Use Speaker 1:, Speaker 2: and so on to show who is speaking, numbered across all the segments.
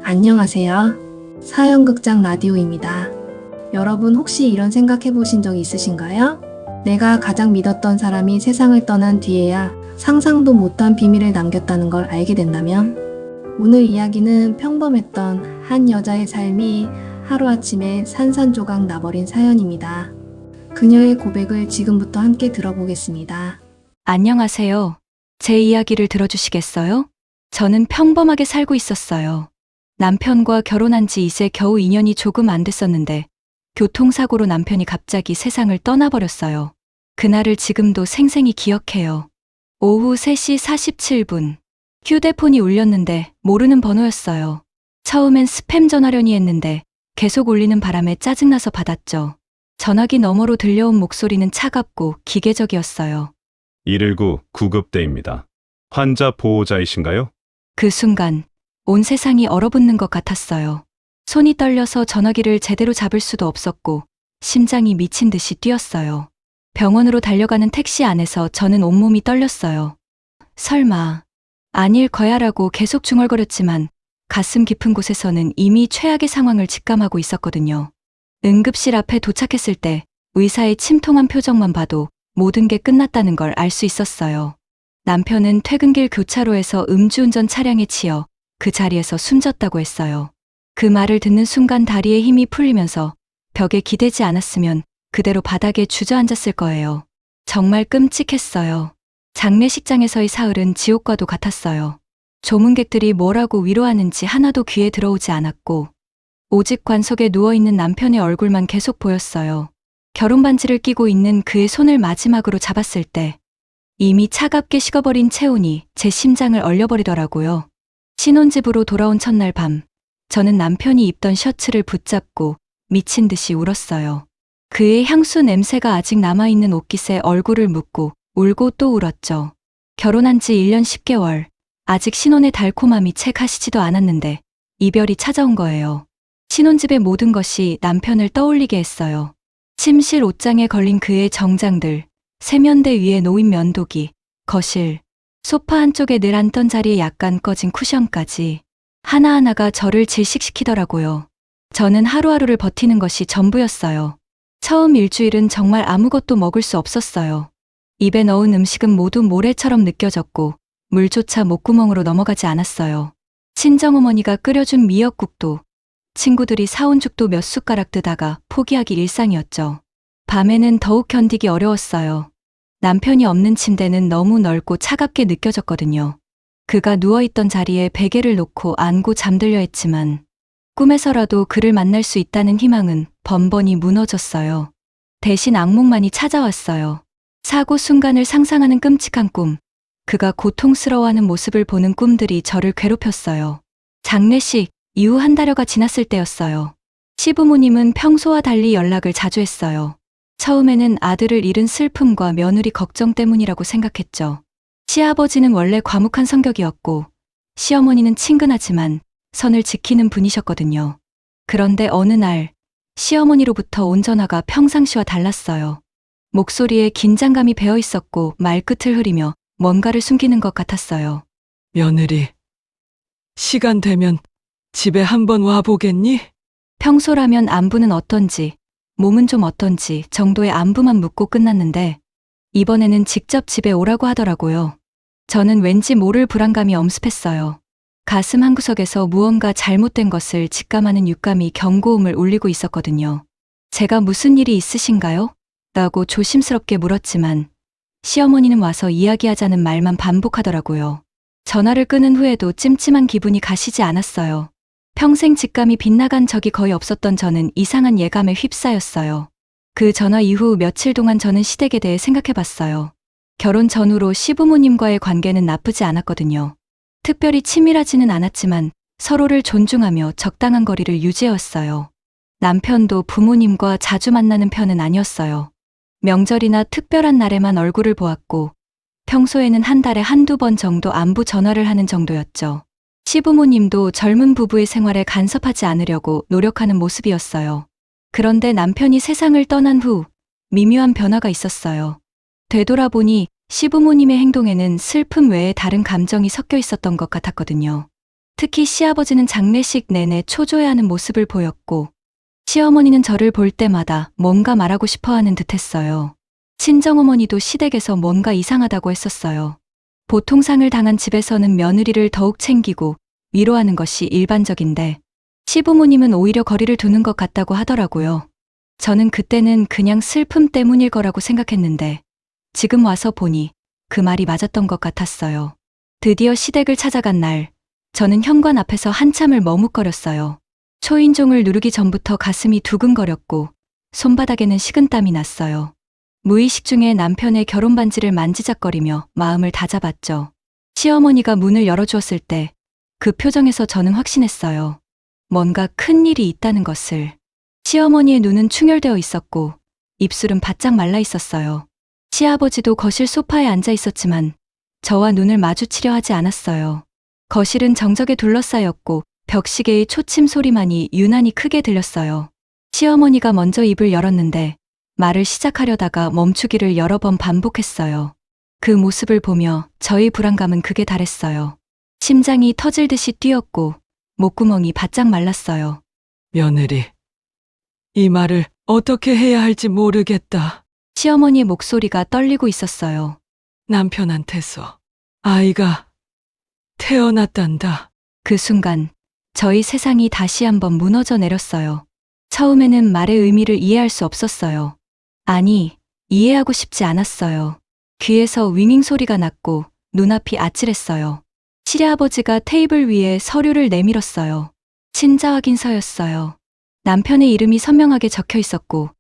Speaker 1: 안녕하세요. 사연극장 라디오입니다. 여러분 혹시 이런 생각 해보신 적 있으신가요? 내가 가장 믿었던 사람이 세상을 떠난 뒤에야 상상도 못한 비밀을 남겼다는 걸 알게 된다면? 오늘 이야기는 평범했던 한 여자의 삶이 하루아침에 산산조각 나버린 사연입니다. 그녀의 고백을 지금부터 함께 들어보겠습니다.
Speaker 2: 안녕하세요. 제 이야기를 들어주시겠어요? 저는 평범하게 살고 있었어요. 남편과 결혼한 지 이제 겨우 2년이 조금 안 됐었는데 교통사고로 남편이 갑자기 세상을 떠나버렸어요. 그날을 지금도 생생히 기억해요. 오후 3시 47분. 휴대폰이 울렸는데 모르는 번호였어요. 처음엔 스팸 전화려니 했는데 계속 울리는 바람에 짜증나서 받았죠. 전화기 너머로 들려온 목소리는 차갑고 기계적이었어요.
Speaker 3: 119 구급대입니다. 환자 보호자이신가요?
Speaker 2: 그 순간 온 세상이 얼어붙는 것 같았어요. 손이 떨려서 전화기를 제대로 잡을 수도 없었고 심장이 미친 듯이 뛰었어요. 병원으로 달려가는 택시 안에서 저는 온몸이 떨렸어요. 설마 아닐 거야라고 계속 중얼거렸지만 가슴 깊은 곳에서는 이미 최악의 상황을 직감하고 있었거든요. 응급실 앞에 도착했을 때 의사의 침통한 표정만 봐도 모든 게 끝났다는 걸 알 수 있었어요. 남편은 퇴근길 교차로에서 음주운전 차량에 치여 그 자리에서 숨졌다고 했어요. 그 말을 듣는 순간 다리에 힘이 풀리면서 벽에 기대지 않았으면 그대로 바닥에 주저앉았을 거예요. 정말 끔찍했어요. 장례식장에서의 사흘은 지옥과도 같았어요. 조문객들이 뭐라고 위로하는지 하나도 귀에 들어오지 않았고 오직 관석에 누워있는 남편의 얼굴만 계속 보였어요. 결혼 반지를 끼고 있는 그의 손을 마지막으로 잡았을 때 이미 차갑게 식어버린 체온이 제 심장을 얼려버리더라고요. 신혼집으로 돌아온 첫날 밤, 저는 남편이 입던 셔츠를 붙잡고 미친 듯이 울었어요. 그의 향수 냄새가 아직 남아있는 옷깃에 얼굴을 묻고 울고 또 울었죠. 결혼한 지 1년 10개월, 아직 신혼의 달콤함이 채 가시지도 않았는데 이별이 찾아온 거예요. 신혼집의 모든 것이 남편을 떠올리게 했어요. 침실 옷장에 걸린 그의 정장들, 세면대 위에 놓인 면도기, 거실, 소파 한쪽에 늘 앉던 자리에 약간 꺼진 쿠션까지 하나하나가 저를 질식시키더라고요. 저는 하루하루를 버티는 것이 전부였어요. 처음 일주일은 정말 아무것도 먹을 수 없었어요. 입에 넣은 음식은 모두 모래처럼 느껴졌고 물조차 목구멍으로 넘어가지 않았어요. 친정어머니가 끓여준 미역국도 친구들이 사온 죽도 몇 숟가락 뜨다가 포기하기 일상이었죠. 밤에는 더욱 견디기 어려웠어요. 남편이 없는 침대는 너무 넓고 차갑게 느껴졌거든요. 그가 누워있던 자리에 베개를 놓고 안고 잠들려 했지만 꿈에서라도 그를 만날 수 있다는 희망은 번번이 무너졌어요. 대신 악몽만이 찾아왔어요. 사고 순간을 상상하는 끔찍한 꿈, 그가 고통스러워하는 모습을 보는 꿈들이 저를 괴롭혔어요. 장례식 이후 한 달여가 지났을 때였어요. 시부모님은 평소와 달리 연락을 자주 했어요. 처음에는 아들을 잃은 슬픔과 며느리 걱정 때문이라고 생각했죠. 시아버지는 원래 과묵한 성격이었고 시어머니는 친근하지만 선을 지키는 분이셨거든요. 그런데 어느 날 시어머니로부터 온 전화가 평상시와 달랐어요. 목소리에 긴장감이 배어 있었고 말끝을 흐리며 뭔가를 숨기는 것 같았어요.
Speaker 4: 며느리, 시간 되면 집에 한번 와보겠니?
Speaker 2: 평소라면 안부는 어떤지, 몸은 좀 어떤지 정도의 안부만 묻고 끝났는데 이번에는 직접 집에 오라고 하더라고요. 저는 왠지 모를 불안감이 엄습했어요. 가슴 한구석에서 무언가 잘못된 것을 직감하는 육감이 경고음을 울리고 있었거든요. 제가 무슨 일이 있으신가요? 라고 조심스럽게 물었지만 시어머니는 와서 이야기하자는 말만 반복하더라고요. 전화를 끊은 후에도 찜찜한 기분이 가시지 않았어요. 평생 직감이 빗나간 적이 거의 없었던 저는 이상한 예감에 휩싸였어요. 그 전화 이후 며칠 동안 저는 시댁에 대해 생각해봤어요. 결혼 전후로 시부모님과의 관계는 나쁘지 않았거든요. 특별히 치밀하지는 않았지만 서로를 존중하며 적당한 거리를 유지해왔어요. 남편도 부모님과 자주 만나는 편은 아니었어요. 명절이나 특별한 날에만 얼굴을 보았고 평소에는 한 달에 한두 번 정도 안부 전화를 하는 정도였죠. 시부모님도 젊은 부부의 생활에 간섭하지 않으려고 노력하는 모습이었어요. 그런데 남편이 세상을 떠난 후 미묘한 변화가 있었어요. 되돌아보니 시부모님의 행동에는 슬픔 외에 다른 감정이 섞여 있었던 것 같았거든요. 특히 시아버지는 장례식 내내 초조해하는 모습을 보였고, 시어머니는 저를 볼 때마다 뭔가 말하고 싶어 하는 듯 했어요. 친정어머니도 시댁에서 뭔가 이상하다고 했었어요. 보통 상을 당한 집에서는 며느리를 더욱 챙기고 위로하는 것이 일반적인데, 시부모님은 오히려 거리를 두는 것 같다고 하더라고요. 저는 그때는 그냥 슬픔 때문일 거라고 생각했는데, 지금 와서 보니 그 말이 맞았던 것 같았어요. 드디어 시댁을 찾아간 날, 저는 현관 앞에서 한참을 머뭇거렸어요. 초인종을 누르기 전부터 가슴이 두근거렸고 손바닥에는 식은땀이 났어요. 무의식 중에 남편의 결혼 반지를 만지작거리며 마음을 다잡았죠. 시어머니가 문을 열어주었을 때 그 표정에서 저는 확신했어요. 뭔가 큰 일이 있다는 것을. 시어머니의 눈은 충혈되어 있었고 입술은 바짝 말라 있었어요. 시아버지도 거실 소파에 앉아 있었지만 저와 눈을 마주치려 하지 않았어요. 거실은 정적에 둘러싸였고 벽시계의 초침 소리만이 유난히 크게 들렸어요. 시어머니가 먼저 입을 열었는데 말을 시작하려다가 멈추기를 여러 번 반복했어요. 그 모습을 보며 저의 불안감은 극에 달했어요. 심장이 터질 듯이 뛰었고 목구멍이 바짝 말랐어요.
Speaker 4: 며느리, 이 말을 어떻게 해야 할지 모르겠다.
Speaker 2: 시어머니의 목소리가 떨리고 있었어요.
Speaker 4: 남편한테서 아이가 태어났단다.
Speaker 2: 그 순간 저희 세상이 다시 한번 무너져 내렸어요. 처음에는 말의 의미를 이해할 수 없었어요. 아니, 이해하고 싶지 않았어요. 귀에서 윙윙 소리가 났고 눈앞이 아찔했어요. 시래아버지가 테이블 위에 서류를 내밀었어요. 친자 확인서였어요. 남편의 이름이 선명하게 적혀 있었고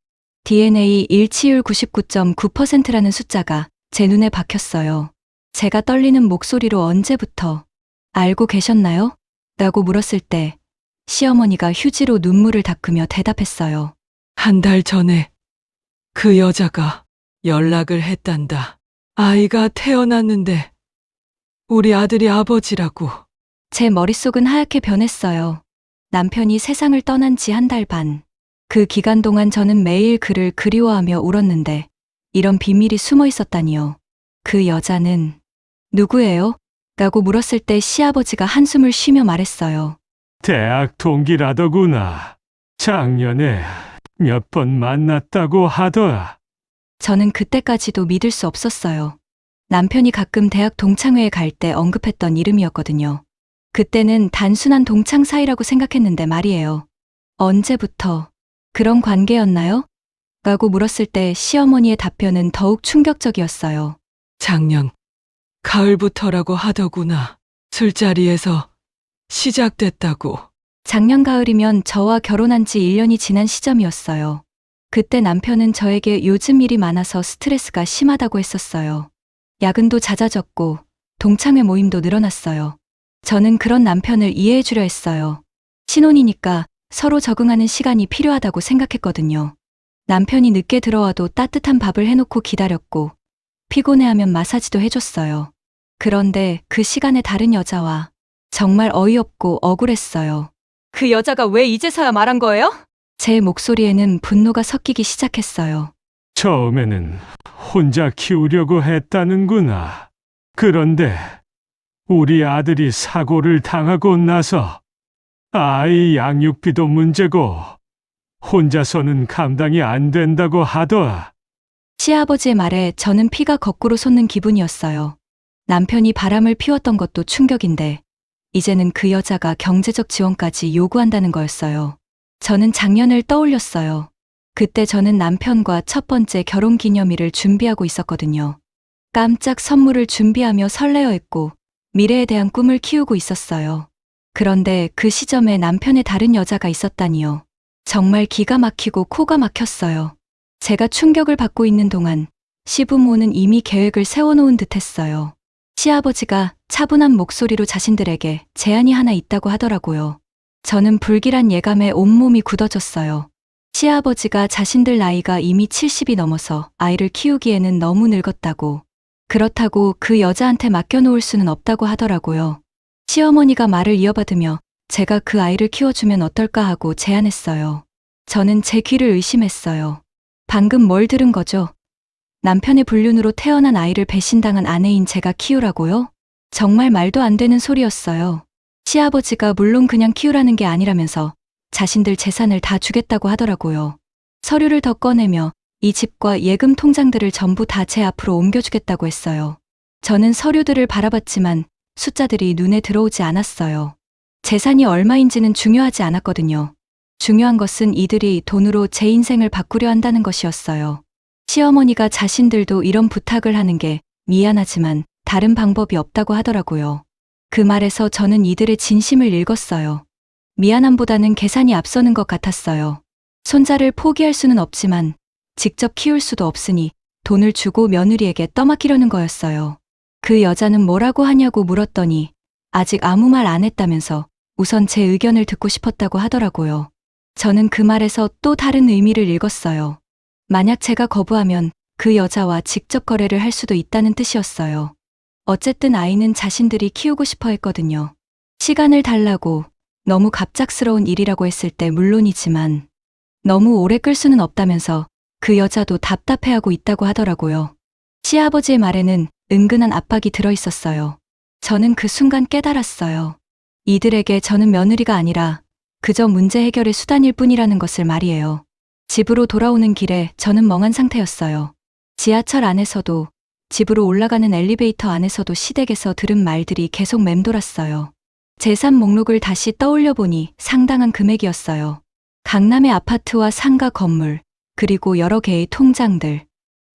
Speaker 2: DNA 일치율 99.9%라는 숫자가 제 눈에 박혔어요. 제가 떨리는 목소리로 언제부터 알고 계셨나요? 라고 물었을 때 시어머니가 휴지로 눈물을 닦으며 대답했어요.
Speaker 4: 한 달 전에 그 여자가 연락을 했단다. 아이가 태어났는데 우리 아들이 아버지라고.
Speaker 2: 제 머릿속은 하얗게 변했어요. 남편이 세상을 떠난 지 한 달 반. 그 기간 동안 저는 매일 그를 그리워하며 울었는데 이런 비밀이 숨어 있었다니요. 그 여자는 누구예요? 라고 물었을 때 시아버지가 한숨을 쉬며 말했어요.
Speaker 5: 대학 동기라더구나. 작년에 몇 번 만났다고 하더라.
Speaker 2: 저는 그때까지도 믿을 수 없었어요. 남편이 가끔 대학 동창회에 갈 때 언급했던 이름이었거든요. 그때는 단순한 동창 사이라고 생각했는데 말이에요. 언제부터 그런 관계였나요? 라고 물었을 때 시어머니의 답변은 더욱 충격적이었어요.
Speaker 4: 작년 가을부터라고 하더구나. 술자리에서 시작됐다고.
Speaker 2: 작년 가을이면 저와 결혼한 지 1년이 지난 시점이었어요. 그때 남편은 저에게 요즘 일이 많아서 스트레스가 심하다고 했었어요. 야근도 잦아졌고 동창회 모임도 늘어났어요. 저는 그런 남편을 이해해 주려 했어요. 신혼이니까 서로 적응하는 시간이 필요하다고 생각했거든요. 남편이 늦게 들어와도 따뜻한 밥을 해놓고 기다렸고 피곤해하면 마사지도 해줬어요. 그런데 그 시간에 다른 여자와 정말 어이없고 억울했어요. 그 여자가 왜 이제서야 말한 거예요? 제 목소리에는 분노가 섞이기 시작했어요.
Speaker 5: 처음에는 혼자 키우려고 했다는구나. 그런데 우리 아들이 사고를 당하고 나서 아이 양육비도 문제고 혼자서는 감당이 안 된다고 하더라.
Speaker 2: 시아버지의 말에 저는 피가 거꾸로 솟는 기분이었어요. 남편이 바람을 피웠던 것도 충격인데 이제는 그 여자가 경제적 지원까지 요구한다는 거였어요. 저는 작년을 떠올렸어요. 그때 저는 남편과 첫 번째 결혼 기념일을 준비하고 있었거든요. 깜짝 선물을 준비하며 설레어 했고 미래에 대한 꿈을 키우고 있었어요. 그런데 그 시점에 남편의 다른 여자가 있었다니요. 정말 기가 막히고 코가 막혔어요. 제가 충격을 받고 있는 동안 시부모는 이미 계획을 세워놓은 듯 했어요. 시아버지가 차분한 목소리로 자신들에게 제안이 하나 있다고 하더라고요. 저는 불길한 예감에 온몸이 굳어졌어요. 시아버지가 자신들 나이가 이미 70이 넘어서 아이를 키우기에는 너무 늙었다고, 그렇다고 그 여자한테 맡겨놓을 수는 없다고 하더라고요. 시어머니가 말을 이어받으며 제가 그 아이를 키워주면 어떨까 하고 제안했어요. 저는 제 귀를 의심했어요. 방금 뭘 들은 거죠? 남편의 불륜으로 태어난 아이를 배신당한 아내인 제가 키우라고요? 정말 말도 안 되는 소리였어요. 시아버지가 물론 그냥 키우라는 게 아니라면서 자신들 재산을 다 주겠다고 하더라고요. 서류를 더 꺼내며 이 집과 예금 통장들을 전부 다 제 앞으로 옮겨주겠다고 했어요. 저는 서류들을 바라봤지만 숫자들이 눈에 들어오지 않았어요. 재산이 얼마인지는 중요하지 않았거든요. 중요한 것은 이들이 돈으로 제 인생을 바꾸려 한다는 것이었어요. 시어머니가 자신들도 이런 부탁을 하는 게 미안하지만 다른 방법이 없다고 하더라고요. 그 말에서 저는 이들의 진심을 읽었어요. 미안함보다는 계산이 앞서는 것 같았어요. 손자를 포기할 수는 없지만 직접 키울 수도 없으니 돈을 주고 며느리에게 떠맡기려는 거였어요. 그 여자는 뭐라고 하냐고 물었더니 아직 아무 말 안 했다면서 우선 제 의견을 듣고 싶었다고 하더라고요. 저는 그 말에서 또 다른 의미를 읽었어요. 만약 제가 거부하면 그 여자와 직접 거래를 할 수도 있다는 뜻이었어요. 어쨌든 아이는 자신들이 키우고 싶어 했거든요. 시간을 달라고 너무 갑작스러운 일이라고 했을 때 물론이지만 너무 오래 끌 수는 없다면서 그 여자도 답답해하고 있다고 하더라고요. 시아버지의 말에는 은근한 압박이 들어 있었어요. 저는 그 순간 깨달았어요. 이들에게 저는 며느리가 아니라 그저 문제 해결의 수단일 뿐이라는 것을 말이에요. 집으로 돌아오는 길에 저는 멍한 상태였어요. 지하철 안에서도 집으로 올라가는 엘리베이터 안에서도 시댁에서 들은 말들이 계속 맴돌았어요. 재산 목록을 다시 떠올려 보니 상당한 금액이었어요. 강남의 아파트와 상가 건물, 그리고 여러 개의 통장들.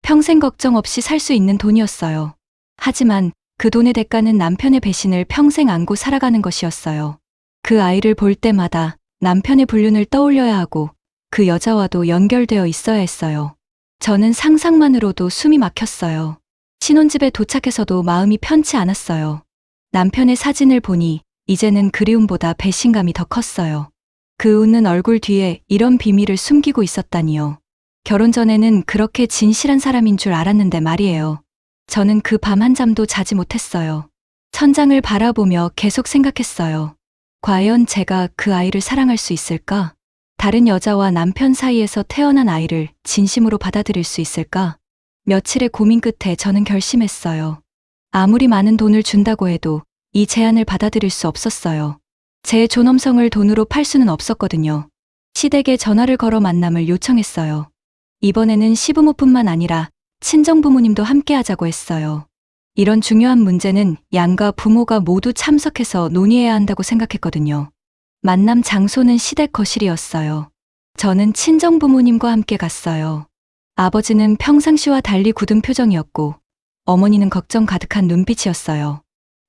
Speaker 2: 평생 걱정 없이 살 수 있는 돈이었어요. 하지만 그 돈의 대가는 남편의 배신을 평생 안고 살아가는 것이었어요. 그 아이를 볼 때마다 남편의 불륜을 떠올려야 하고 그 여자와도 연결되어 있어야 했어요. 저는 상상만으로도 숨이 막혔어요. 신혼집에 도착해서도 마음이 편치 않았어요. 남편의 사진을 보니 이제는 그리움보다 배신감이 더 컸어요. 그 웃는 얼굴 뒤에 이런 비밀을 숨기고 있었다니요. 결혼 전에는 그렇게 진실한 사람인 줄 알았는데 말이에요. 저는 그 밤 한잠도 자지 못했어요. 천장을 바라보며 계속 생각했어요. 과연 제가 그 아이를 사랑할 수 있을까? 다른 여자와 남편 사이에서 태어난 아이를 진심으로 받아들일 수 있을까? 며칠의 고민 끝에 저는 결심했어요. 아무리 많은 돈을 준다고 해도 이 제안을 받아들일 수 없었어요. 제 존엄성을 돈으로 팔 수는 없었거든요. 시댁에 전화를 걸어 만남을 요청했어요. 이번에는 시부모뿐만 아니라 친정부모님도 함께 하자고 했어요. 이런 중요한 문제는 양가 부모가 모두 참석해서 논의해야 한다고 생각했거든요. 만남 장소는 시댁 거실이었어요. 저는 친정부모님과 함께 갔어요. 아버지는 평상시와 달리 굳은 표정이었고 어머니는 걱정 가득한 눈빛이었어요.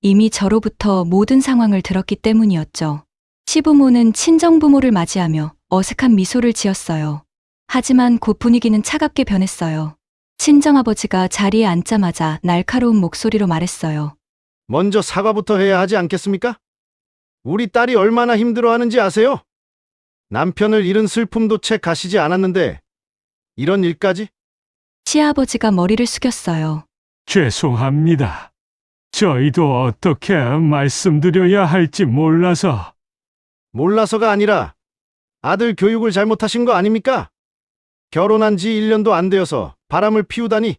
Speaker 2: 이미 저로부터 모든 상황을 들었기 때문이었죠. 시부모는 친정부모를 맞이하며 어색한 미소를 지었어요. 하지만 곧 분위기는 차갑게 변했어요. 친정아버지가 자리에 앉자마자 날카로운 목소리로 말했어요.
Speaker 6: 먼저 사과부터 해야 하지 않겠습니까? 우리 딸이 얼마나 힘들어하는지 아세요? 남편을 잃은 슬픔도 채 가시지 않았는데 이런 일까지?
Speaker 2: 시아버지가 머리를 숙였어요.
Speaker 5: 죄송합니다. 저희도 어떻게 말씀드려야 할지 몰라서.
Speaker 6: 몰라서가 아니라 아들 교육을 잘못하신 거 아닙니까? 결혼한 지 1년도 안 되어서 바람을 피우다니.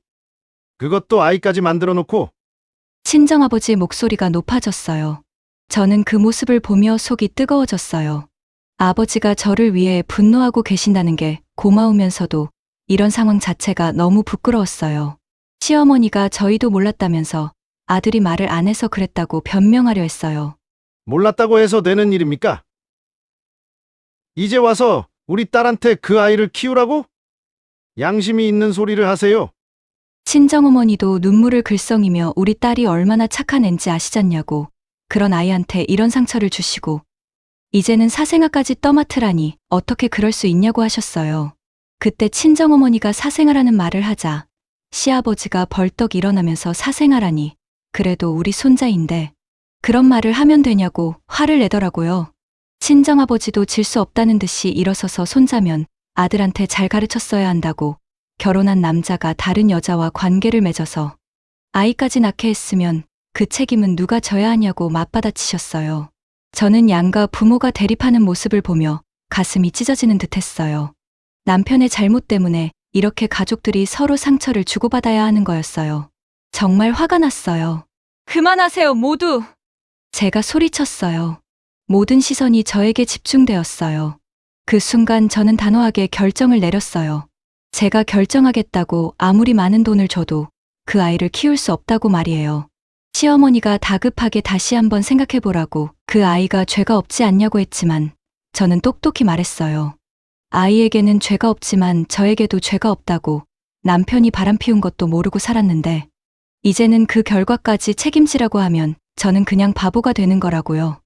Speaker 6: 그것도 아이까지 만들어 놓고.
Speaker 2: 친정아버지의 목소리가 높아졌어요. 저는 그 모습을 보며 속이 뜨거워졌어요. 아버지가 저를 위해 분노하고 계신다는 게 고마우면서도 이런 상황 자체가 너무 부끄러웠어요. 시어머니가 저희도 몰랐다면서 아들이 말을 안 해서 그랬다고 변명하려 했어요.
Speaker 6: 몰랐다고 해서 되는 일입니까? 이제 와서 우리 딸한테 그 아이를 키우라고? 양심이 있는 소리를 하세요.
Speaker 2: 친정어머니도 눈물을 글썽이며 우리 딸이 얼마나 착한 앤지 아시잖냐고 그런 아이한테 이런 상처를 주시고 이제는 사생아까지 떠맡으라니 어떻게 그럴 수 있냐고 하셨어요. 그때 친정어머니가 사생아라는 말을 하자 시아버지가 벌떡 일어나면서 사생아라니 그래도 우리 손자인데 그런 말을 하면 되냐고 화를 내더라고요. 친정아버지도 질 수 없다는 듯이 일어서서 손자면 아들한테 잘 가르쳤어야 한다고 결혼한 남자가 다른 여자와 관계를 맺어서 아이까지 낳게 했으면 그 책임은 누가 져야 하냐고 맞받아치셨어요. 저는 양가 부모가 대립하는 모습을 보며 가슴이 찢어지는 듯했어요. 남편의 잘못 때문에 이렇게 가족들이 서로 상처를 주고받아야 하는 거였어요. 정말 화가 났어요. 그만하세요, 모두! 제가 소리쳤어요. 모든 시선이 저에게 집중되었어요. 그 순간 저는 단호하게 결정을 내렸어요. 제가 결정하겠다고 아무리 많은 돈을 줘도 그 아이를 키울 수 없다고 말이에요. 시어머니가 다급하게 다시 한번 생각해보라고 그 아이가 죄가 없지 않냐고 했지만 저는 똑똑히 말했어요. 아이에게는 죄가 없지만 저에게도 죄가 없다고 남편이 바람피운 것도 모르고 살았는데 이제는 그 결과까지 책임지라고 하면 저는 그냥 바보가 되는 거라고요.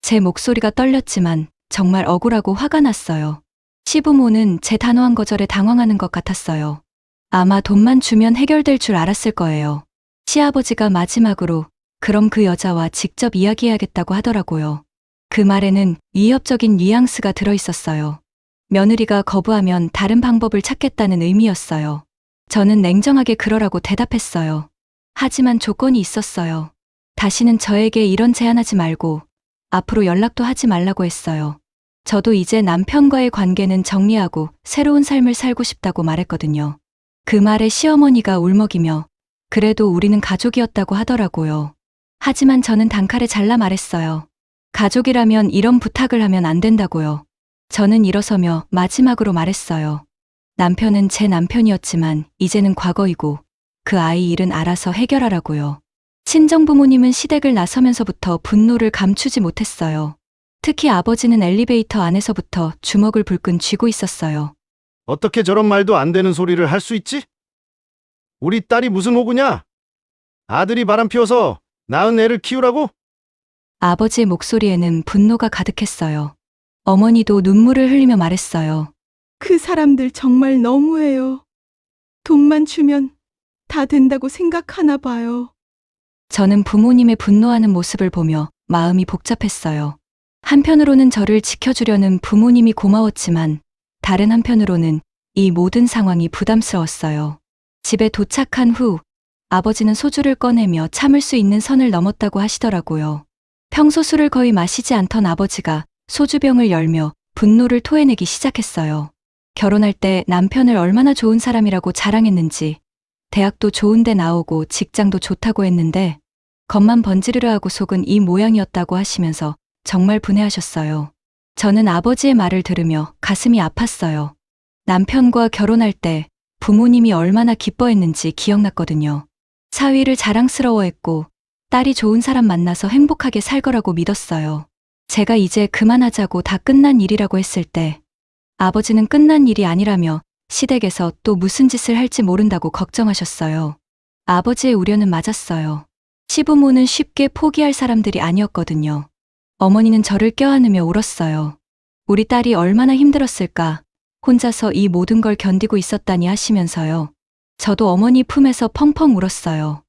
Speaker 2: 제 목소리가 떨렸지만 정말 억울하고 화가 났어요. 시부모는 제 단호한 거절에 당황하는 것 같았어요. 아마 돈만 주면 해결될 줄 알았을 거예요. 시아버지가 마지막으로 그럼 그 여자와 직접 이야기해야겠다고 하더라고요. 그 말에는 위협적인 뉘앙스가 들어있었어요. 며느리가 거부하면 다른 방법을 찾겠다는 의미였어요. 저는 냉정하게 그러라고 대답했어요. 하지만 조건이 있었어요. 다시는 저에게 이런 제안하지 말고 앞으로 연락도 하지 말라고 했어요. 저도 이제 남편과의 관계는 정리하고 새로운 삶을 살고 싶다고 말했거든요. 그 말에 시어머니가 울먹이며 그래도 우리는 가족이었다고 하더라고요. 하지만 저는 단칼에 잘라 말했어요. 가족이라면 이런 부탁을 하면 안 된다고요. 저는 일어서며 마지막으로 말했어요. 남편은 제 남편이었지만 이제는 과거이고 그 아이 일은 알아서 해결하라고요. 친정부모님은 시댁을 나서면서부터 분노를 감추지 못했어요. 특히 아버지는 엘리베이터 안에서부터 주먹을 불끈 쥐고 있었어요.
Speaker 6: 어떻게 저런 말도 안 되는 소리를 할 수 있지? 우리 딸이 무슨 호구냐? 아들이 바람 피워서 낳은 애를 키우라고?
Speaker 2: 아버지의 목소리에는 분노가 가득했어요. 어머니도 눈물을 흘리며 말했어요.
Speaker 7: 그 사람들 정말 너무해요. 돈만 주면 다 된다고 생각하나 봐요.
Speaker 2: 저는 부모님의 분노하는 모습을 보며 마음이 복잡했어요. 한편으로는 저를 지켜주려는 부모님이 고마웠지만 다른 한편으로는 이 모든 상황이 부담스러웠어요. 집에 도착한 후 아버지는 소주를 꺼내며 참을 수 있는 선을 넘었다고 하시더라고요. 평소 술을 거의 마시지 않던 아버지가 소주병을 열며 분노를 토해내기 시작했어요. 결혼할 때 남편을 얼마나 좋은 사람이라고 자랑했는지, 대학도 좋은 데 나오고 직장도 좋다고 했는데 겉만 번지르르 하고 속은 이 모양이었다고 하시면서 정말 분해하셨어요. 저는 아버지의 말을 들으며 가슴이 아팠어요. 남편과 결혼할 때 부모님이 얼마나 기뻐했는지 기억났거든요. 사위를 자랑스러워했고 딸이 좋은 사람 만나서 행복하게 살 거라고 믿었어요. 제가 이제 그만하자고 다 끝난 일이라고 했을 때 아버지는 끝난 일이 아니라며 시댁에서 또 무슨 짓을 할지 모른다고 걱정하셨어요. 아버지의 우려는 맞았어요. 시부모는 쉽게 포기할 사람들이 아니었거든요. 어머니는 저를 껴안으며 울었어요. 우리 딸이 얼마나 힘들었을까, 혼자서 이 모든 걸 견디고 있었다니 하시면서요. 저도 어머니 품에서 펑펑 울었어요.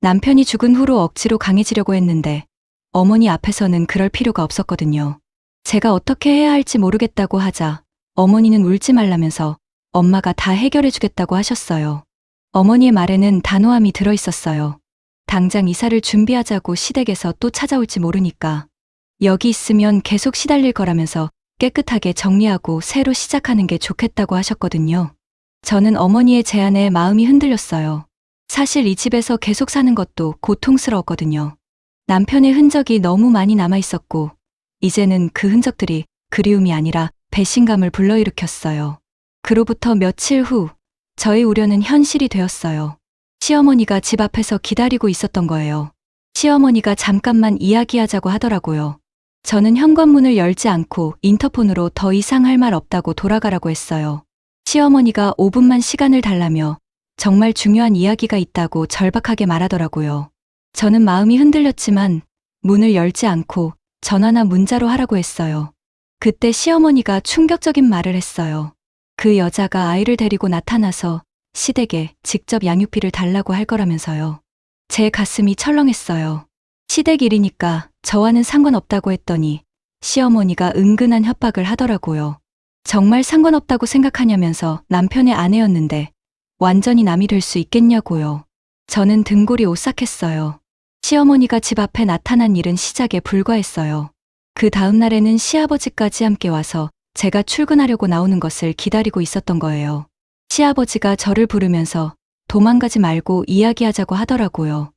Speaker 2: 남편이 죽은 후로 억지로 강해지려고 했는데 어머니 앞에서는 그럴 필요가 없었거든요. 제가 어떻게 해야 할지 모르겠다고 하자 어머니는 울지 말라면서 엄마가 다 해결해 주겠다고 하셨어요. 어머니의 말에는 단호함이 들어있었어요. 당장 이사를 준비하자고 시댁에서 또 찾아올지 모르니까 여기 있으면 계속 시달릴 거라면서 깨끗하게 정리하고 새로 시작하는 게 좋겠다고 하셨거든요. 저는 어머니의 제안에 마음이 흔들렸어요. 사실 이 집에서 계속 사는 것도 고통스러웠거든요. 남편의 흔적이 너무 많이 남아 있었고 이제는 그 흔적들이 그리움이 아니라 배신감을 불러일으켰어요. 그로부터 며칠 후 저의 우려는 현실이 되었어요. 시어머니가 집 앞에서 기다리고 있었던 거예요. 시어머니가 잠깐만 이야기하자고 하더라고요. 저는 현관문을 열지 않고 인터폰으로 더 이상 할 말 없다고 돌아가라고 했어요. 시어머니가 5분만 시간을 달라며 정말 중요한 이야기가 있다고 절박하게 말하더라고요. 저는 마음이 흔들렸지만 문을 열지 않고 전화나 문자로 하라고 했어요. 그때 시어머니가 충격적인 말을 했어요. 그 여자가 아이를 데리고 나타나서 시댁에 직접 양육비를 달라고 할 거라면서요. 제 가슴이 철렁했어요. 시댁 일이니까 저와는 상관없다고 했더니 시어머니가 은근한 협박을 하더라고요. 정말 상관없다고 생각하냐면서 남편의 아내였는데 완전히 남이 될 수 있겠냐고요. 저는 등골이 오싹했어요. 시어머니가 집 앞에 나타난 일은 시작에 불과했어요. 그 다음 날에는 시아버지까지 함께 와서 제가 출근하려고 나오는 것을 기다리고 있었던 거예요. 시아버지가 저를 부르면서 도망가지 말고 이야기하자고 하더라고요.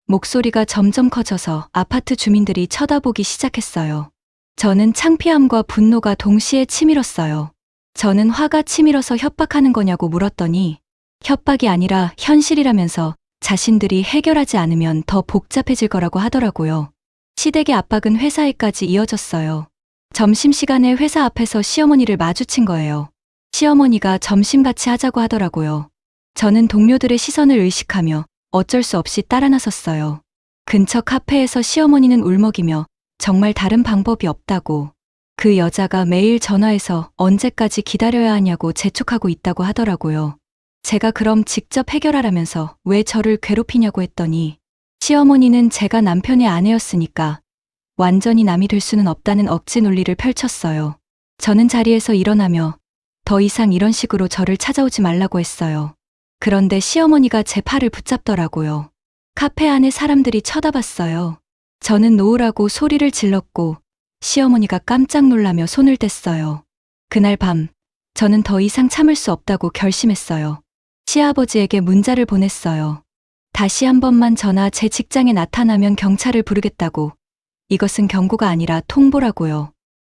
Speaker 2: 목소리가 점점 커져서 아파트 주민들이 쳐다보기 시작했어요. 저는 창피함과 분노가 동시에 치밀었어요. 저는 화가 치밀어서 협박하는 거냐고 물었더니 협박이 아니라 현실이라면서 자신들이 해결하지 않으면 더 복잡해질 거라고 하더라고요. 시댁의 압박은 회사에까지 이어졌어요. 점심시간에 회사 앞에서 시어머니를 마주친 거예요. 시어머니가 점심 같이 하자고 하더라고요. 저는 동료들의 시선을 의식하며 어쩔 수 없이 따라 나섰어요. 근처 카페에서 시어머니는 울먹이며 정말 다른 방법이 없다고, 그 여자가 매일 전화해서 언제까지 기다려야 하냐고 재촉하고 있다고 하더라고요. 제가 그럼 직접 해결하라면서 왜 저를 괴롭히냐고 했더니 시어머니는 제가 남편의 아내였으니까 완전히 남이 될 수는 없다는 억지 논리를 펼쳤어요. 저는 자리에서 일어나며 더 이상 이런 식으로 저를 찾아오지 말라고 했어요. 그런데 시어머니가 제 팔을 붙잡더라고요. 카페 안에 사람들이 쳐다봤어요. 저는 놓으라고 소리를 질렀고 시어머니가 깜짝 놀라며 손을 뗐어요. 그날 밤 저는 더 이상 참을 수 없다고 결심했어요. 시아버지에게 문자를 보냈어요. 다시 한 번만 제 직장에 나타나면 경찰을 부르겠다고. 이것은 경고가 아니라 통보라고요.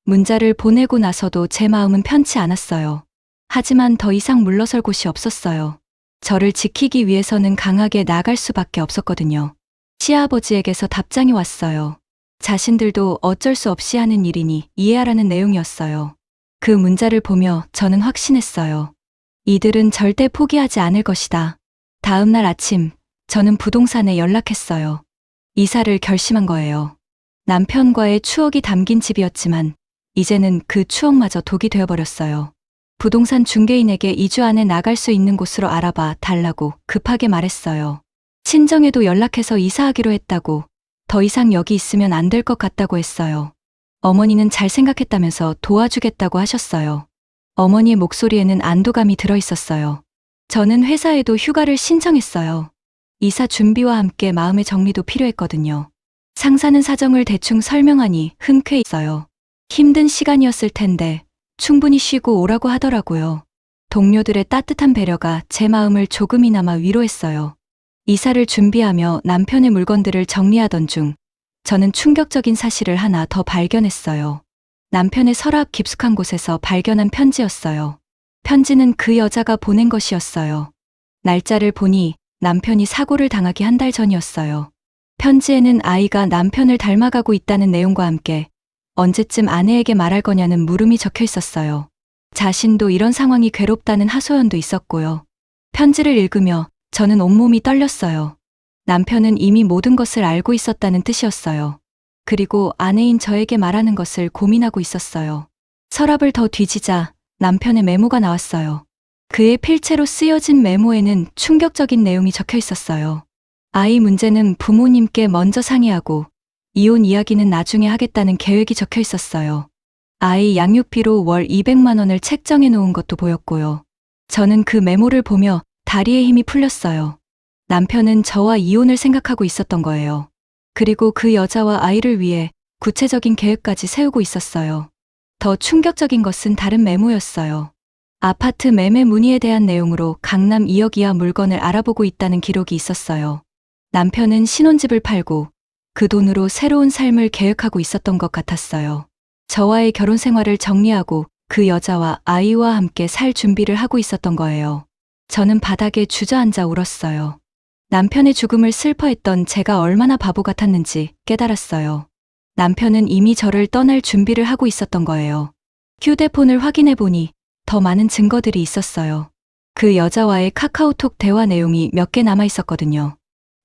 Speaker 2: 문자를 보내고 나서도 제 마음은 편치 않았어요. 하지만 더 이상 물러설 곳이 없었어요. 저를 지키기 위해서는 강하게 나갈 수밖에 없었거든요. 시아버지에게서 답장이 왔어요. 자신들도 어쩔 수 없이 하는 일이니 이해하라는 내용이었어요. 그 문자를 보며 저는 확신했어요. 이들은 절대 포기하지 않을 것이다. 다음 날 아침, 저는 부동산에 연락했어요. 이사를 결심한 거예요. 남편과의 추억이 담긴 집이었지만 이제는 그 추억마저 독이 되어버렸어요. 부동산 중개인에게 2주 안에 나갈 수 있는 곳으로 알아봐 달라고 급하게 말했어요. 친정에도 연락해서 이사하기로 했다고, 더 이상 여기 있으면 안 될 것 같다고 했어요. 어머니는 잘 생각했다면서 도와주겠다고 하셨어요. 어머니의 목소리에는 안도감이 들어있었어요. 저는 회사에도 휴가를 신청했어요. 이사 준비와 함께 마음의 정리도 필요했거든요. 상사는 사정을 대충 설명하니 흔쾌했어요. 힘든 시간이었을 텐데 충분히 쉬고 오라고 하더라고요. 동료들의 따뜻한 배려가 제 마음을 조금이나마 위로했어요. 이사를 준비하며 남편의 물건들을 정리하던 중 저는 충격적인 사실을 하나 더 발견했어요. 남편의 서랍 깊숙한 곳에서 발견한 편지였어요. 편지는 그 여자가 보낸 것이었어요. 날짜를 보니 남편이 사고를 당하기 한 달 전이었어요. 편지에는 아이가 남편을 닮아가고 있다는 내용과 함께 언제쯤 아내에게 말할 거냐는 물음이 적혀 있었어요. 자신도 이런 상황이 괴롭다는 하소연도 있었고요. 편지를 읽으며 저는 온몸이 떨렸어요. 남편은 이미 모든 것을 알고 있었다는 뜻이었어요. 그리고 아내인 저에게 말하는 것을 고민하고 있었어요. 서랍을 더 뒤지자 남편의 메모가 나왔어요. 그의 필체로 쓰여진 메모에는 충격적인 내용이 적혀 있었어요. 아이 문제는 부모님께 먼저 상의하고 이혼 이야기는 나중에 하겠다는 계획이 적혀 있었어요. 아이 양육비로 월 200만 원을 책정해 놓은 것도 보였고요. 저는 그 메모를 보며 다리에 힘이 풀렸어요. 남편은 저와 이혼을 생각하고 있었던 거예요. 그리고 그 여자와 아이를 위해 구체적인 계획까지 세우고 있었어요. 더 충격적인 것은 다른 메모였어요. 아파트 매매 문의에 대한 내용으로 강남 2억 이하 물건을 알아보고 있다는 기록이 있었어요. 남편은 신혼집을 팔고 그 돈으로 새로운 삶을 계획하고 있었던 것 같았어요. 저와의 결혼 생활을 정리하고 그 여자와 아이와 함께 살 준비를 하고 있었던 거예요. 저는 바닥에 주저앉아 울었어요. 남편의 죽음을 슬퍼했던 제가 얼마나 바보 같았는지 깨달았어요. 남편은 이미 저를 떠날 준비를 하고 있었던 거예요. 휴대폰을 확인해 보니 더 많은 증거들이 있었어요. 그 여자와의 카카오톡 대화 내용이 몇 개 남아 있었거든요.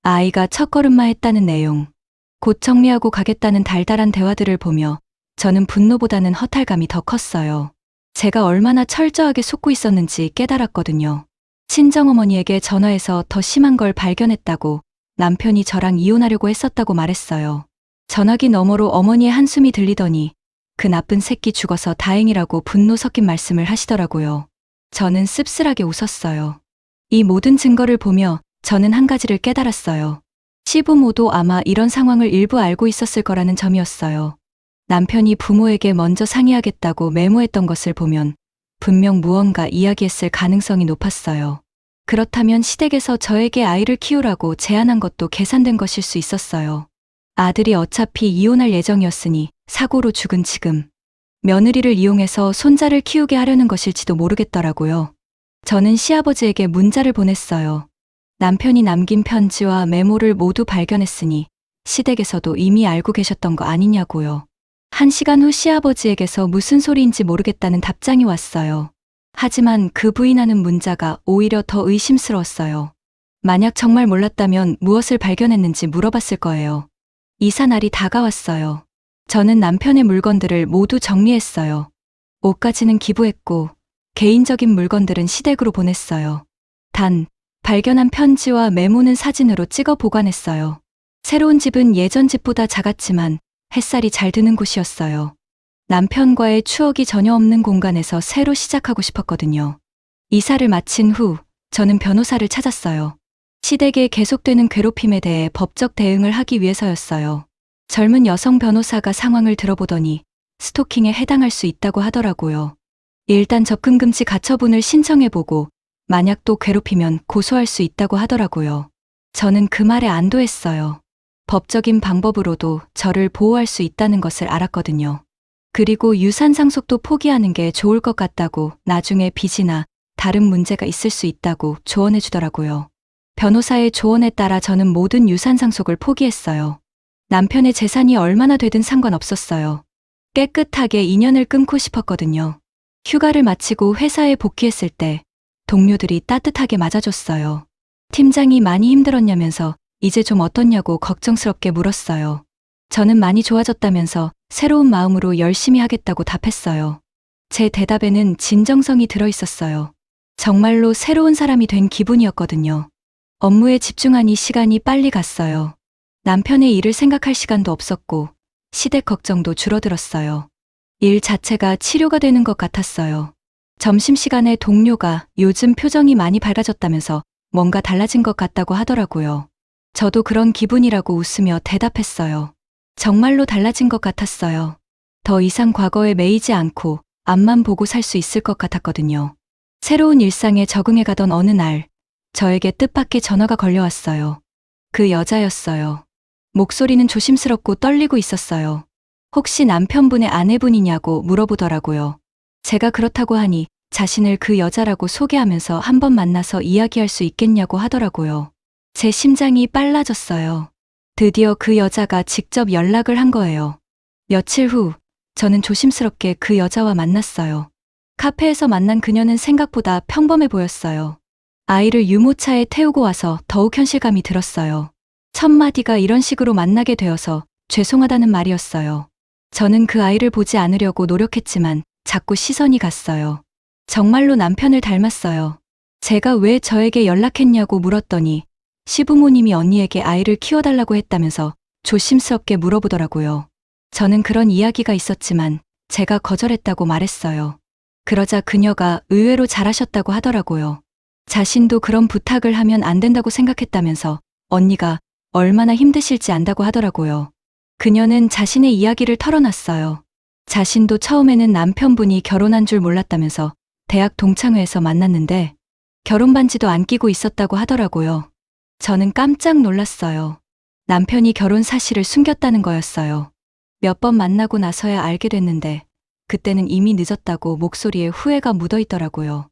Speaker 2: 아이가 첫걸음마 했다는 내용, 곧 정리하고 가겠다는 달달한 대화들을 보며 저는 분노보다는 허탈감이 더 컸어요. 제가 얼마나 철저하게 속고 있었는지 깨달았거든요. 친정어머니에게 전화해서 더 심한 걸 발견했다고, 남편이 저랑 이혼하려고 했었다고 말했어요. 전화기 너머로 어머니의 한숨이 들리더니 그 나쁜 새끼 죽어서 다행이라고 분노 섞인 말씀을 하시더라고요. 저는 씁쓸하게 웃었어요. 이 모든 증거를 보며 저는 한 가지를 깨달았어요. 시부모도 아마 이런 상황을 일부 알고 있었을 거라는 점이었어요. 남편이 부모에게 먼저 상의하겠다고 메모했던 것을 보면 분명 무언가 이야기했을 가능성이 높았어요. 그렇다면 시댁에서 저에게 아이를 키우라고 제안한 것도 계산된 것일 수 있었어요. 아들이 어차피 이혼할 예정이었으니 사고로 죽은 지금 며느리를 이용해서 손자를 키우게 하려는 것일지도 모르겠더라고요. 저는 시아버지에게 문자를 보냈어요. 남편이 남긴 편지와 메모를 모두 발견했으니 시댁에서도 이미 알고 계셨던 거 아니냐고요. 1시간 후 시아버지에게서 무슨 소리인지 모르겠다는 답장이 왔어요. 하지만 그 부인하는 문자가 오히려 더 의심스러웠어요. 만약 정말 몰랐다면 무엇을 발견했는지 물어봤을 거예요. 이사 날이 다가왔어요. 저는 남편의 물건들을 모두 정리했어요. 옷까지는 기부했고 개인적인 물건들은 시댁으로 보냈어요. 단, 발견한 편지와 메모는 사진으로 찍어 보관했어요. 새로운 집은 예전 집보다 작았지만 햇살이 잘 드는 곳이었어요. 남편과의 추억이 전혀 없는 공간에서 새로 시작하고 싶었거든요. 이사를 마친 후 저는 변호사를 찾았어요. 시댁의 계속되는 괴롭힘에 대해 법적 대응을 하기 위해서였어요. 젊은 여성 변호사가 상황을 들어보더니 스토킹에 해당할 수 있다고 하더라고요. 일단 접근금지 가처분을 신청해보고 만약 또 괴롭히면 고소할 수 있다고 하더라고요. 저는 그 말에 안도했어요. 법적인 방법으로도 저를 보호할 수 있다는 것을 알았거든요. 그리고 유산 상속도 포기하는 게 좋을 것 같다고 나중에 빚이나 다른 문제가 있을 수 있다고 조언해 주더라고요. 변호사의 조언에 따라 저는 모든 유산 상속을 포기했어요. 남편의 재산이 얼마나 되든 상관없었어요. 깨끗하게 인연을 끊고 싶었거든요. 휴가를 마치고 회사에 복귀했을 때 동료들이 따뜻하게 맞아줬어요. 팀장이 많이 힘들었냐면서 이제 좀 어떻냐고 걱정스럽게 물었어요. 저는 많이 좋아졌다면서 새로운 마음으로 열심히 하겠다고 답했어요. 제 대답에는 진정성이 들어있었어요. 정말로 새로운 사람이 된 기분이었거든요. 업무에 집중하니 시간이 빨리 갔어요. 남편의 일을 생각할 시간도 없었고 시댁 걱정도 줄어들었어요. 일 자체가 치료가 되는 것 같았어요. 점심시간에 동료가 요즘 표정이 많이 밝아졌다면서 뭔가 달라진 것 같다고 하더라고요. 저도 그런 기분이라고 웃으며 대답했어요. 정말로 달라진 것 같았어요. 더 이상 과거에 매이지 않고 앞만 보고 살 수 있을 것 같았거든요. 새로운 일상에 적응해 가던 어느 날, 저에게 뜻밖의 전화가 걸려왔어요. 그 여자였어요. 목소리는 조심스럽고 떨리고 있었어요. 혹시 남편분의 아내분이냐고 물어보더라고요. 제가 그렇다고 하니 자신을 그 여자라고 소개하면서 한번 만나서 이야기할 수 있겠냐고 하더라고요. 제 심장이 빨라졌어요. 드디어 그 여자가 직접 연락을 한 거예요. 며칠 후, 저는 조심스럽게 그 여자와 만났어요. 카페에서 만난 그녀는 생각보다 평범해 보였어요. 아이를 유모차에 태우고 와서 더욱 현실감이 들었어요. 첫 마디가 이런 식으로 만나게 되어서 죄송하다는 말이었어요. 저는 그 아이를 보지 않으려고 노력했지만 자꾸 시선이 갔어요. 정말로 남편을 닮았어요. 제가 왜 저에게 연락했냐고 물었더니 시부모님이 언니에게 아이를 키워달라고 했다면서 조심스럽게 물어보더라고요. 저는 그런 이야기가 있었지만 제가 거절했다고 말했어요. 그러자 그녀가 의외로 잘하셨다고 하더라고요. 자신도 그런 부탁을 하면 안 된다고 생각했다면서 언니가 얼마나 힘드실지 안다고 하더라고요. 그녀는 자신의 이야기를 털어놨어요. 자신도 처음에는 남편분이 결혼한 줄 몰랐다면서 대학 동창회에서 만났는데 결혼 반지도 안 끼고 있었다고 하더라고요. 저는 깜짝 놀랐어요. 남편이 결혼 사실을 숨겼다는 거였어요. 몇 번 만나고 나서야 알게 됐는데 그때는 이미 늦었다고 목소리에 후회가 묻어 있더라고요.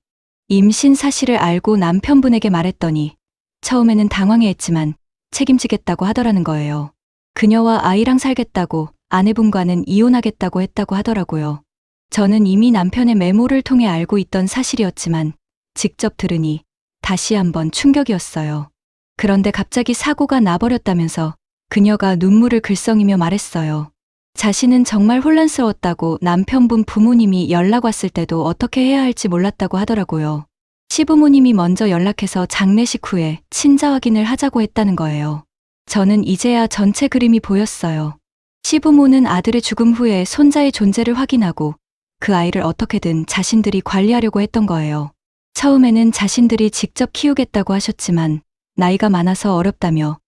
Speaker 2: 임신 사실을 알고 남편분에게 말했더니 처음에는 당황해했지만 책임지겠다고 하더라는 거예요. 그녀와 아이랑 살겠다고 아내분과는 이혼하겠다고 했다고 하더라고요. 저는 이미 남편의 메모를 통해 알고 있던 사실이었지만 직접 들으니 다시 한번 충격이었어요. 그런데 갑자기 사고가 나버렸다면서 그녀가 눈물을 글썽이며 말했어요. 자신은 정말 혼란스러웠다고 남편분 부모님이 연락 왔을 때도 어떻게 해야 할지 몰랐다고 하더라고요. 시부모님이 먼저 연락해서 장례식 후에 친자 확인을 하자고 했다는 거예요. 저는 이제야 전체 그림이 보였어요. 시부모는 아들의 죽음 후에 손자의 존재를 확인하고 그 아이를 어떻게든 자신들이 관리하려고 했던 거예요. 처음에는 자신들이 직접 키우겠다고 하셨지만 나이가 많아서 어렵다며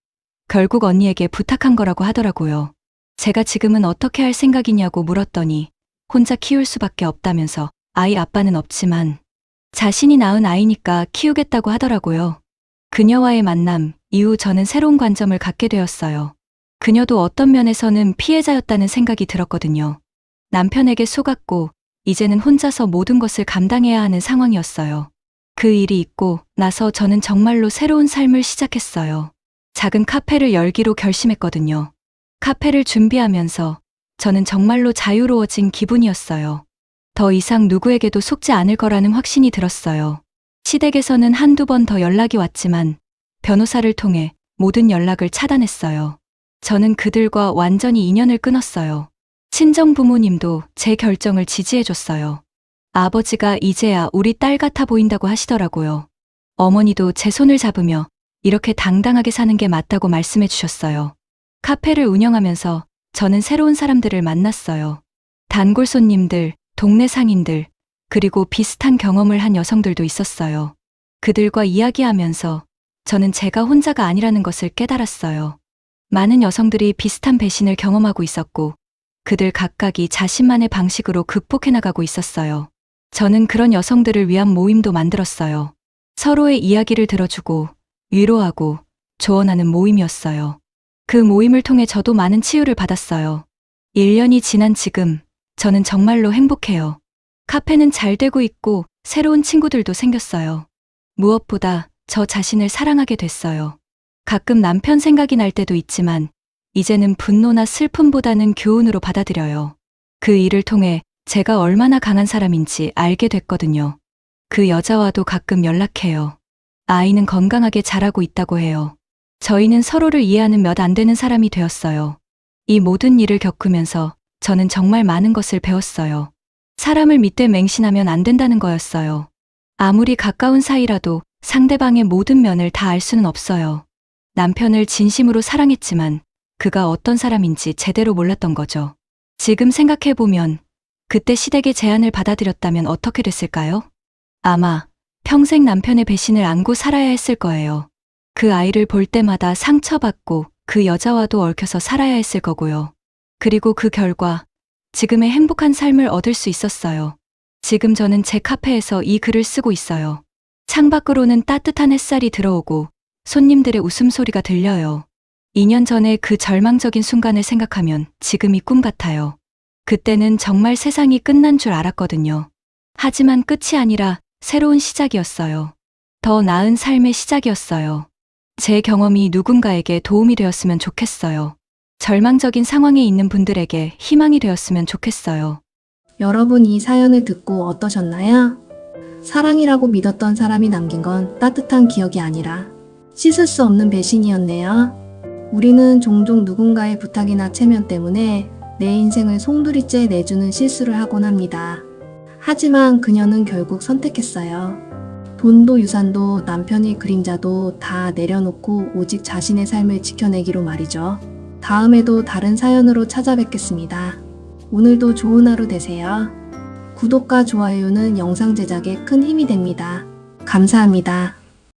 Speaker 2: 결국 언니에게 부탁한 거라고 하더라고요. 제가 지금은 어떻게 할 생각이냐고 물었더니 혼자 키울 수밖에 없다면서 아이 아빠는 없지만 자신이 낳은 아이니까 키우겠다고 하더라고요. 그녀와의 만남 이후 저는 새로운 관점을 갖게 되었어요. 그녀도 어떤 면에서는 피해자였다는 생각이 들었거든요. 남편에게 속았고 이제는 혼자서 모든 것을 감당해야 하는 상황이었어요. 그 일이 있고 나서 저는 정말로 새로운 삶을 시작했어요. 작은 카페를 열기로 결심했거든요. 카페를 준비하면서 저는 정말로 자유로워진 기분이었어요. 더 이상 누구에게도 속지 않을 거라는 확신이 들었어요. 시댁에서는 한두 번 더 연락이 왔지만 변호사를 통해 모든 연락을 차단했어요. 저는 그들과 완전히 인연을 끊었어요. 친정 부모님도 제 결정을 지지해줬어요. 아버지가 이제야 우리 딸 같아 보인다고 하시더라고요. 어머니도 제 손을 잡으며 이렇게 당당하게 사는 게 맞다고 말씀해 주셨어요. 카페를 운영하면서 저는 새로운 사람들을 만났어요. 단골 손님들, 동네 상인들, 그리고 비슷한 경험을 한 여성들도 있었어요. 그들과 이야기하면서 저는 제가 혼자가 아니라는 것을 깨달았어요. 많은 여성들이 비슷한 배신을 경험하고 있었고 그들 각각이 자신만의 방식으로 극복해 나가고 있었어요. 저는 그런 여성들을 위한 모임도 만들었어요. 서로의 이야기를 들어주고 위로하고 조언하는 모임이었어요. 그 모임을 통해 저도 많은 치유를 받았어요. 1년이 지난 지금 저는 정말로 행복해요. 카페는 잘 되고 있고 새로운 친구들도 생겼어요. 무엇보다 저 자신을 사랑하게 됐어요. 가끔 남편 생각이 날 때도 있지만 이제는 분노나 슬픔보다는 교훈으로 받아들여요. 그 일을 통해 제가 얼마나 강한 사람인지 알게 됐거든요. 그 여자와도 가끔 연락해요. 아이는 건강하게 자라고 있다고 해요. 저희는 서로를 이해하는 몇 안 되는 사람이 되었어요. 이 모든 일을 겪으면서 저는 정말 많은 것을 배웠어요. 사람을 믿되 맹신하면 안 된다는 거였어요. 아무리 가까운 사이라도 상대방의 모든 면을 다 알 수는 없어요. 남편을 진심으로 사랑했지만 그가 어떤 사람인지 제대로 몰랐던 거죠. 지금 생각해보면 그때 시댁의 제안을 받아들였다면 어떻게 됐을까요? 아마 평생 남편의 배신을 안고 살아야 했을 거예요. 그 아이를 볼 때마다 상처받고 그 여자와도 얽혀서 살아야 했을 거고요. 그리고 그 결과 지금의 행복한 삶을 얻을 수 있었어요. 지금 저는 제 카페에서 이 글을 쓰고 있어요. 창밖으로는 따뜻한 햇살이 들어오고 손님들의 웃음소리가 들려요. 2년 전에 그 절망적인 순간을 생각하면 지금이 꿈 같아요. 그때는 정말 세상이 끝난 줄 알았거든요. 하지만 끝이 아니라 새로운 시작이었어요. 더 나은 삶의 시작이었어요. 제 경험이 누군가에게 도움이 되었으면 좋겠어요. 절망적인 상황에 있는 분들에게 희망이 되었으면 좋겠어요.
Speaker 1: 여러분 이 사연을 듣고 어떠셨나요? 사랑이라고 믿었던 사람이 남긴 건 따뜻한 기억이 아니라 씻을 수 없는 배신이었네요. 우리는 종종 누군가의 부탁이나 체면 때문에 내 인생을 송두리째 내주는 실수를 하곤 합니다. 하지만 그녀는 결국 선택했어요. 돈도 유산도 남편의 그림자도 다 내려놓고 오직 자신의 삶을 지켜내기로 말이죠. 다음에도 다른 사연으로 찾아뵙겠습니다. 오늘도 좋은 하루 되세요. 구독과 좋아요는 영상 제작에 큰 힘이 됩니다. 감사합니다.